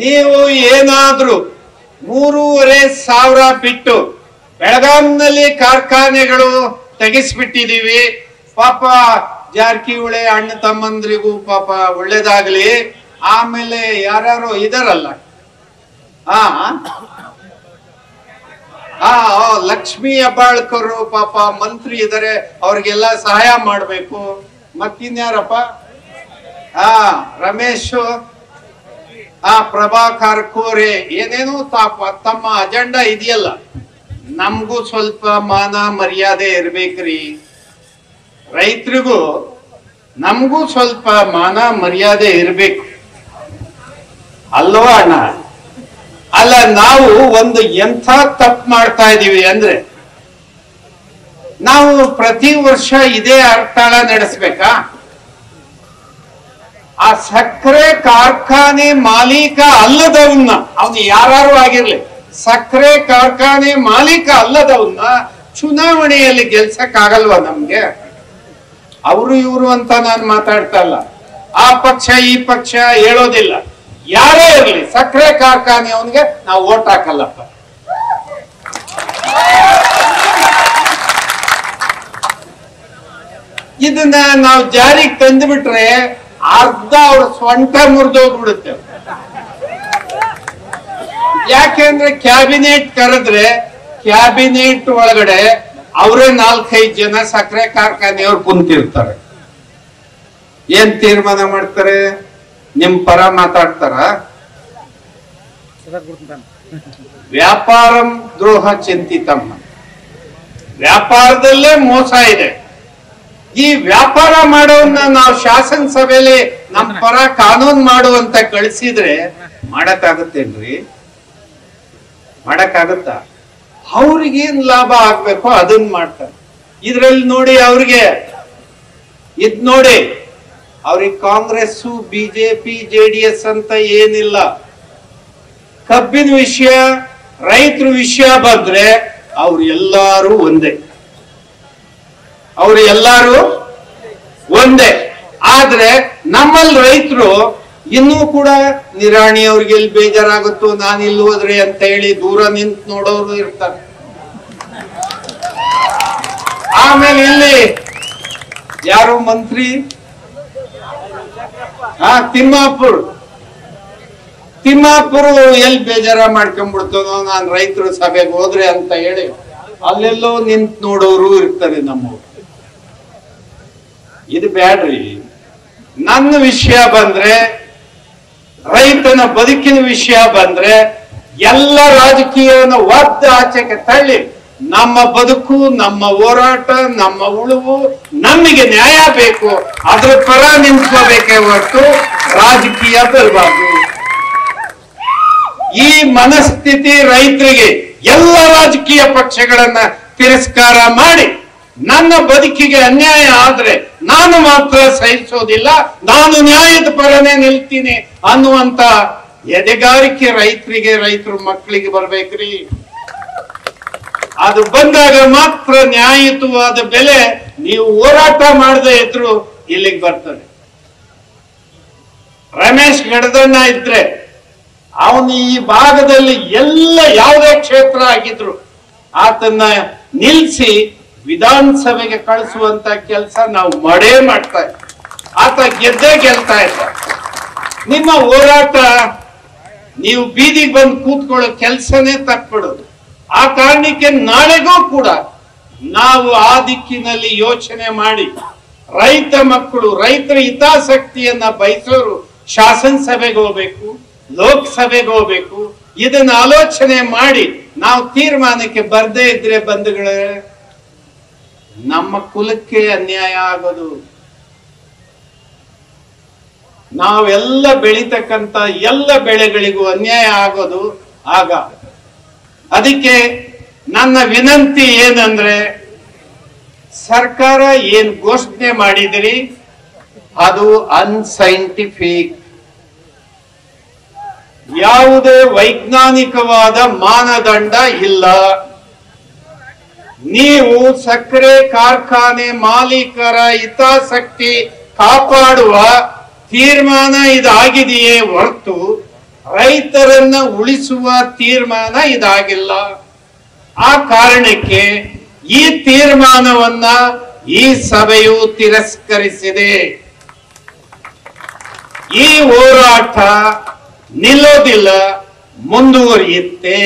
ನೀವು ಏನಾದ್ರೂ 3,500 ಬಿಟ್ಟು ಬೆಳಗಾಂನಲ್ಲಿ ಕಾರ್ಖಾನೆಗಳು ತೆಗೆಸ್ಬಿಟ್ಟಿದೀವಿ. ಪಾಪ ಜಾರಕಿಹೊಳಿ ಅಣ್ಣ ತಮ್ಮಂದ್ರಿಗೂ ಪಾಪ ಒಳ್ಳೇದಾಗ್ಲಿ. ಆಮೇಲೆ ಯಾರು ಇದಾರಲ್ಲ, ಲಕ್ಷ್ಮೀ ಹೆಬ್ಬಾಳ್ಕರ್ ಪಾಪ ಮಂತ್ರಿ ಇದಾರೆ, ಅವ್ರಿಗೆಲ್ಲ ಸಹಾಯ ಮಾಡ್ಬೇಕು. ಮತ್ತಿನ್ಯಾರಪ್ಪ, ರಮೇಶ್, ಪ್ರಭಾಕರ್ ಕೋರೆ, ಏನೇನೋ ತಮ್ಮ ಅಜೆಂಡಾ ಇದೆಯಲ್ಲ. ನಮಗೂ ಸ್ವಲ್ಪ ಮಾನ ಮರ್ಯಾದೆ ಇರ್ಬೇಕ್ರಿ. ರೈತರಿಗೂ ನಮಗೂ ಸ್ವಲ್ಪ ಮಾನ ಮರ್ಯಾದೆ ಇರ್ಬೇಕು ಅಲ್ವಾ ಅಣ್ಣ? ಅಲ್ಲ, ನಾವು ಒಂದು ಎಂಥ ತಪ್ಪು ಮಾಡ್ತಾ ಇದೀವಿ ಅಂದ್ರೆ, ನಾವು ಪ್ರತಿ ವರ್ಷ ಇದೇ ಹರ್ತಾಳ ನಡೆಸ್ಬೇಕಾ? ಆ ಸಕ್ಕರೆ ಕಾರ್ಖಾನೆ ಮಾಲೀಕ ಅಲ್ಲದವನ್ನ, ಅವನು ಯಾರು ಆಗಿರ್ಲಿ, ಸಕ್ಕರೆ ಕಾರ್ಖಾನೆ ಮಾಲೀಕ ಅಲ್ಲದವನ್ನ ಚುನಾವಣೆಯಲ್ಲಿ ಗೆಲ್ಸಕ್ಕಾಗಲ್ವಾ ನಮ್ಗೆ? ಅವರು ಇವರು ಅಂತ ನಾನು ಮಾತಾಡ್ತಾ ಇಲ್ಲ. ಆ ಪಕ್ಷ ಈ ಪಕ್ಷ ಹೇಳೋದಿಲ್ಲ. ಯಾರೇ ಇರಲಿ, ಸಕ್ಕರೆ ಕಾರ್ಖಾನೆ ಅವನಿಗೆ ನಾವು ಓಟ್ ಹಾಕಲ್ಲಪ್ಪ. ಇದನ್ನ ನಾವು ಜಾರಿಗೆ ತಂದುಬಿಟ್ರೆ ಅರ್ಧ ಅವ್ರ ಸ್ವಂಟ ಮುರಿದೋಗ್ಬಿಡುತ್ತೆ. ಯಾಕೆಂದ್ರೆ ಕ್ಯಾಬಿನೆಟ್ ಕರೆದ್ರೆ ಕ್ಯಾಬಿನೆಟ್ ಒಳಗಡೆ ಅವರೇ 4-5 ಜನ ಸಕ್ಕರೆ ಕಾರ್ಖಾನೆಯವ್ರು ಕುಂತಿರ್ತಾರೆ. ಏನ್ ತೀರ್ಮಾನ ಮಾಡ್ತಾರೆ? ನಿಮ್ ಪರ ಮಾತಾಡ್ತಾರ? ವ್ಯಾಪಾರಂ ದ್ರೋಹ ಚಿಂತಿತಂ, ವ್ಯಾಪಾರದಲ್ಲೇ ಮೋಸ ಇದೆ. ಈ ವ್ಯಾಪಾರ ಮಾಡೋನ್ನ ನಾವು ಶಾಸನ ಸಭೆಯಲ್ಲಿ ನಮ್ ಪರ ಕಾನೂನು ಮಾಡುವಂತ ಕಳಿಸಿದ್ರೆ ಮಾಡಕ್ಕಾಗತ್ತೇನ್ರಿ? ಮಾಡಕ್ಕಾಗತ್ತ? ಅವ್ರಿಗೇನ್ ಲಾಭ ಆಗ್ಬೇಕು ಅದನ್ನ ಮಾಡ್ತಾರೆ. ಇದ್ರಲ್ಲಿ ನೋಡಿ, ಅವ್ರಿಗೆ ನೋಡಿ, ಅವ್ರಿಗೆ ಕಾಂಗ್ರೆಸ್ ಬಿಜೆಪಿ JDS ಅಂತ ಏನಿಲ್ಲ. ಕಬ್ಬಿನ ವಿಷಯ, ರೈತರ ವಿಷಯ ಬಂದ್ರೆ ಅವ್ರು ಎಲ್ಲಾರು ಒಂದೇ, ಅವ್ರು ಎಲ್ಲಾರು ಒಂದೇ. ಆದ್ರೆ ನಮ್ಮಲ್ಲಿ ರೈತರು ಇನ್ನೂ ಕೂಡ ನಿರಾಣಿ ಅವ್ರಿಗೆ ಎಲ್ಲಿ ಬೇಜಾರಾಗುತ್ತೋ, ನಾನು ಇಲ್ಲಿ ಹೋದ್ರೆ ಅಂತ ಹೇಳಿ ದೂರ ನಿಂತು ನೋಡೋರು ಇರ್ತಾರೆ. ಆಮೇಲೆ ಇಲ್ಲಿ ಯಾರು ಮಂತ್ರಿ, ತಿಮ್ಮಾಪುರ ಎಲ್ಲಿ ಬೇಜಾರ ಮಾಡ್ಕೊಂಡ್ಬಿಡ್ತಾನೋ, ನಾನು ರೈತರ ಸಭೆಗೆ ಹೋದ್ರೆ ಅಂತ ಹೇಳಿ ಅಲ್ಲೆಲ್ಲೋ ನಿಂತು ನೋಡೋರು ಇರ್ತಾರೆ ನಮ್ಮವ್ರು. ಇದು ಬ್ಯಾಡ್ರಿ. ನನ್ನ ವಿಷಯ ಬಂದ್ರೆ, ರೈತನ ಬದುಕಿನ ವಿಷಯ ಬಂದ್ರೆ ಎಲ್ಲ ರಾಜಕೀಯವನ್ನು ಒದ್ದ ಆಚೆಗೆ ತಳ್ಳಿ ನಮ್ಮ ಬದುಕು, ನಮ್ಮ ಹೋರಾಟ, ನಮ್ಮ ಉಳುವು, ನಮಗೆ ನ್ಯಾಯ ಬೇಕು, ಅದ್ರ ಪರ ನಿಂತ್ಕೋಬೇಕೇ ಹೊರತು ರಾಜಕೀಯ ಬರಬಾರ್ದು. ಈ ಮನಸ್ಥಿತಿ ರೈತರಿಗೆ ಎಲ್ಲ ರಾಜಕೀಯ ಪಕ್ಷಗಳನ್ನ ತಿರಸ್ಕಾರ ಮಾಡಿ, ನನ್ನ ಬದುಕಿಗೆ ಅನ್ಯಾಯ ಆದ್ರೆ ನಾನು ಮಾತ್ರ ಸಹಿಸೋದಿಲ್ಲ, ನಾನು ನ್ಯಾಯದ ಪರನೇ ನಿಲ್ತೀನಿ ಅನ್ನುವಂತ ಎದೆಗಾರಿಕೆ ರೈತರಿಗೆ, ರೈತರ ಮಕ್ಕಳಿಗೆ ಬರ್ಬೇಕ್ರಿ. ಅದು ಬಂದಾಗ ಮಾತ್ರ ನ್ಯಾಯಯುತವಾದ ಬೆಲೆ ನೀವು ಹೋರಾಟ ಮಾಡದೆ ಇದ್ರು ಇಲ್ಲಿಗೆ ಬರ್ತದೆ. ರಮೇಶ್ ಗಡದಣ್ಣ ಇದ್ರೆ ಅವನು ಈ ಭಾಗದಲ್ಲಿ ಎಲ್ಲ ಯಾವುದೇ ಕ್ಷೇತ್ರ ಆಗಿದ್ರು ಆತನ್ನ ನಿಲ್ಸಿ ವಿಧಾನಸಭೆಗೆ ಕಳಿಸುವಂತ ಕೆಲಸ ನಾವು ಮಾಡೇ ಮಾಡ್ತಾ ಇದ್ವಿ. ಆತ ಗೆದ್ದೇ ಗೆಲ್ತಾ ಇದ್ದ. ನಿಮ್ಮ ಹೋರಾಟ, ನೀವು ಬೀದಿಗೆ ಬಂದು ಕೂತ್ಕೊಳ್ಳೋ ಕೆಲಸನೇ ತಪ್ಪಿಡೋದು. ಆ ಕಾರಣಕ್ಕೆ ನಾಳೆಗೂ ಕೂಡ ನಾವು ಆ ದಿಕ್ಕಿನಲ್ಲಿ ಯೋಚನೆ ಮಾಡಿ, ರೈತ ಮಕ್ಕಳು, ರೈತರ ಹಿತಾಸಕ್ತಿಯನ್ನ ಬಯಸೋರು ಶಾಸನ ಸಭೆಗೆ ಹೋಗ್ಬೇಕು, ಲೋಕಸಭೆಗೆ ಹೋಗ್ಬೇಕು. ಇದನ್ನ ಆಲೋಚನೆ ಮಾಡಿ ನಾವು ತೀರ್ಮಾನಕ್ಕೆ ಬರ್ದೇ ಇದ್ರೆ ಬಂಧುಗಳೇ, ನಮ್ಮ ಕುಲಕ್ಕೆ ಅನ್ಯಾಯ ಆಗೋದು. ನಾವೆಲ್ಲ ಬೆಳೀತಕ್ಕಂತ ಎಲ್ಲ ಬೆಳೆಗಳಿಗೂ ಅನ್ಯಾಯ ಆಗೋದು ಆಗ. ಅದಕ್ಕೆ ನನ್ನ ವಿನಂತಿ ಏನಂದ್ರೆ, ಸರ್ಕಾರ ಏನ್ ಘೋಷಣೆ ಮಾಡಿದಿರಿ ಅದು ಅನ್ಸೈಂಟಿಫಿಕ್, ಯಾವುದೇ ವೈಜ್ಞಾನಿಕವಾದ ಮಾನದಂಡ ಇಲ್ಲ. ನೀವು ಸಕ್ಕರೆ ಕಾರ್ಖಾನೆ ಮಾಲೀಕರ ಹಿತಾಸಕ್ತಿ ಕಾಪಾಡುವ ತೀರ್ಮಾನ ಇದಾಗಿದೆಯೇ ಹೊರತು ರೈತರನ್ನ ಉಳಿಸುವ ತೀರ್ಮಾನ ಇದಾಗಿಲ್ಲ. ಆ ಕಾರಣಕ್ಕೆ ಈ ತೀರ್ಮಾನವನ್ನ ಈ ಸಭೆಯು ತಿರಸ್ಕರಿಸಿದೆ. ಈ ಹೋರಾಟ ನಿಲ್ಲೋದಿಲ್ಲ, ಮುಂದುವರಿಯುತ್ತೆ.